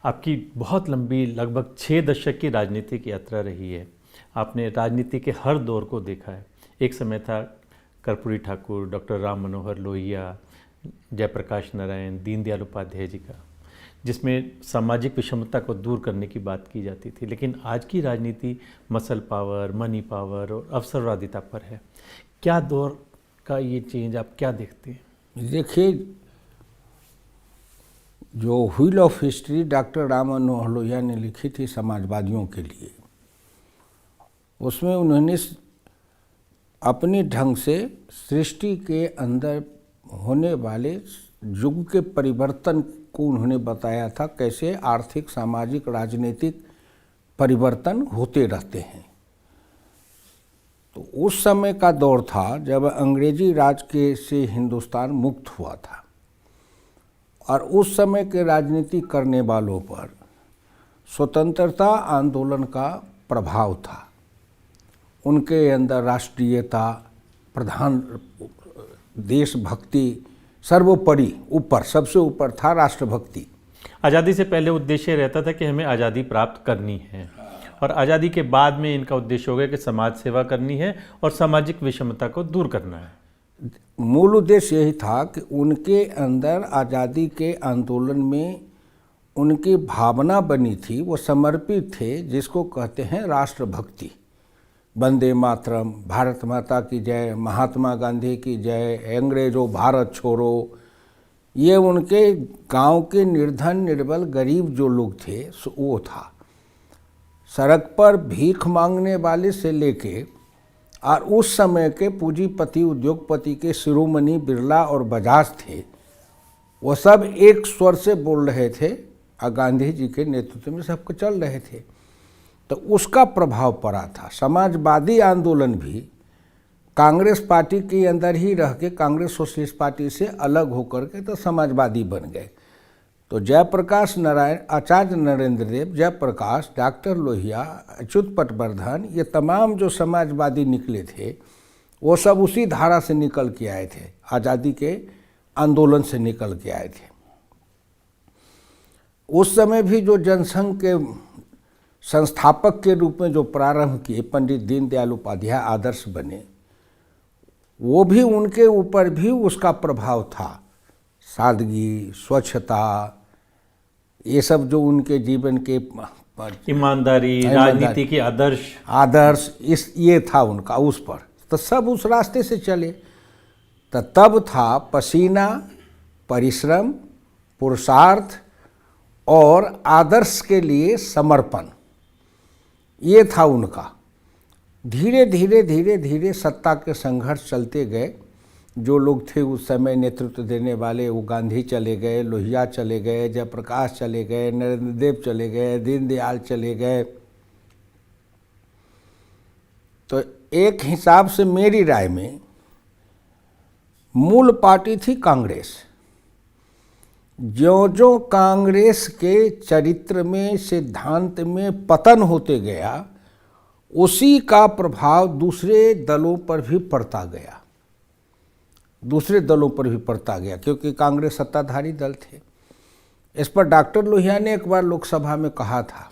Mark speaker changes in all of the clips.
Speaker 1: आपकी बहुत लंबी लगभग 6 दशक की राजनीतिक यात्रा रही है। आपने राजनीति के हर दौर को देखा है। एक समय था कर्पूरी ठाकुर, डॉक्टर राम मनोहर लोहिया, जयप्रकाश नारायण, दीनदयाल उपाध्याय जी का, जिसमें सामाजिक विषमता को दूर करने की बात की जाती थी। लेकिन आज की राजनीति मसल पावर, मनी पावर और अवसरवादिता पर है। क्या दौर का ये चेंज आप क्या देखते हैं?
Speaker 2: देखिए, जो wheel of history doctor Ram Manohar Lohia ने लिखी थी समाजवादियों के लिए, उसमें उन्होंने अपने ढंग से सृष्टि के अंदर होने वाले युग के परिवर्तन को उन्होंने बताया था, कैसे आर्थिक, सामाजिक, राजनीतिक परिवर्तन होते रहते हैं। तो उस समय का दौर था जब अंग्रेजी राज के से हिंदुस्तान मुक्त हुआ था, और उस समय के राजनीति करने वालों पर स्वतंत्रता आंदोलन का प्रभाव था। उनके अंदर राष्ट्रीयता, प्रधान देशभक्ति सर्वोपरि, ऊपर सबसे ऊपर था राष्ट्रभक्ति।
Speaker 1: आज़ादी से पहले उद्देश्य रहता था कि हमें आज़ादी प्राप्त करनी है, और आज़ादी के बाद में इनका उद्देश्य हो गया कि समाज सेवा करनी है और सामाजिक विषमता को दूर करना है।
Speaker 2: मूल उद्देश्य यही था कि उनके अंदर आज़ादी के आंदोलन में उनकी भावना बनी थी, वो समर्पित थे, जिसको कहते हैं राष्ट्रभक्ति। वंदे मातरम, भारत माता की जय, महात्मा गांधी की जय, अंग्रेजों भारत छोड़ो, ये उनके गांव के निर्धन निर्बल गरीब जो लोग थे वो था। सड़क पर भीख मांगने वाले से लेके और उस समय के पूंजीपति उद्योगपति के शिरोमणि बिरला और बजाज थे, वो सब एक स्वर से बोल रहे थे और गांधी जी के नेतृत्व में सबको चल रहे थे। तो उसका प्रभाव पड़ा था। समाजवादी आंदोलन भी कांग्रेस पार्टी के अंदर ही रह के, कांग्रेस सोशलिस्ट पार्टी से अलग होकर के तो समाजवादी बन गए। तो जयप्रकाश नारायण, आचार्य नरेंद्र देव, जयप्रकाश, डॉक्टर लोहिया, अच्युत पटवर्धन, ये तमाम जो समाजवादी निकले थे वो सब उसी धारा से निकल के आए थे, आज़ादी के आंदोलन से निकल के आए थे। उस समय भी जो जनसंघ के संस्थापक के रूप में जो प्रारंभ किए पंडित दीनदयाल उपाध्याय आदर्श बने, वो भी उनके ऊपर भी उसका प्रभाव था। सादगी, स्वच्छता, ये सब जो उनके जीवन के
Speaker 1: ईमानदारी, राजनीति के आदर्श
Speaker 2: ये था उनका उस पर। तो सब उस रास्ते से चले। तो तब था पसीना, परिश्रम, पुरुषार्थ और आदर्श के लिए समर्पण, ये था उनका। धीरे धीरे धीरे धीरे सत्ता के संघर्ष चलते गए। जो लोग थे उस समय नेतृत्व देने वाले, वो गांधी चले गए, लोहिया चले गए, जयप्रकाश चले गए, नरेंद्र देव चले गए, दीनदयाल चले गए। तो एक हिसाब से मेरी राय में मूल पार्टी थी कांग्रेस। जो जो कांग्रेस के चरित्र में, सिद्धांत में पतन होते गया, उसी का प्रभाव दूसरे दलों पर भी पड़ता गया, क्योंकि कांग्रेस सत्ताधारी दल थे। इस पर डॉक्टर लोहिया ने एक बार लोकसभा में कहा था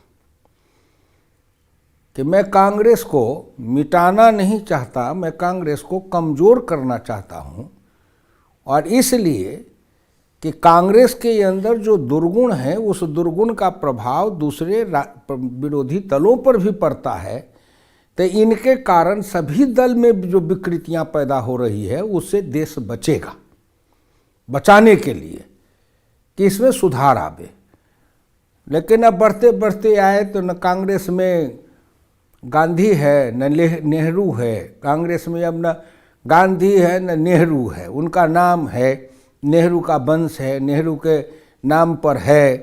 Speaker 2: कि मैं कांग्रेस को मिटाना नहीं चाहता, मैं कांग्रेस को कमज़ोर करना चाहता हूँ, और इसलिए कि कांग्रेस के अंदर जो दुर्गुण है, उस दुर्गुण का प्रभाव दूसरे विरोधी दलों पर भी पड़ता है। तो इनके कारण सभी दल में जो विकृतियां पैदा हो रही है, उससे देश बचेगा। बचाने के लिए कि इसमें सुधार आवे। लेकिन अब बढ़ते बढ़ते आए तो न कांग्रेस में गांधी है न नेहरू है, कांग्रेस में अब न गांधी है न नेहरू है, उनका नाम है, नेहरू का वंश है, नेहरू के नाम पर है।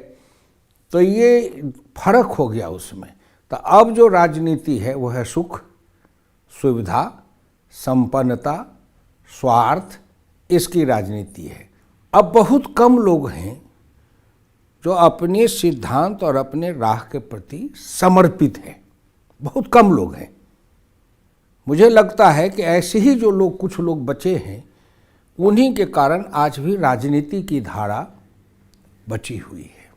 Speaker 2: तो ये फर्क हो गया उसमें। तो अब जो राजनीति है वो है सुख, सुविधा, संपन्नता, स्वार्थ, इसकी राजनीति है। अब बहुत कम लोग हैं जो अपने सिद्धांत और अपने राह के प्रति समर्पित हैं, बहुत कम लोग हैं। मुझे लगता है कि ऐसे ही जो लोग, कुछ लोग बचे हैं, उन्हीं के कारण आज भी राजनीति की धारा बची हुई है।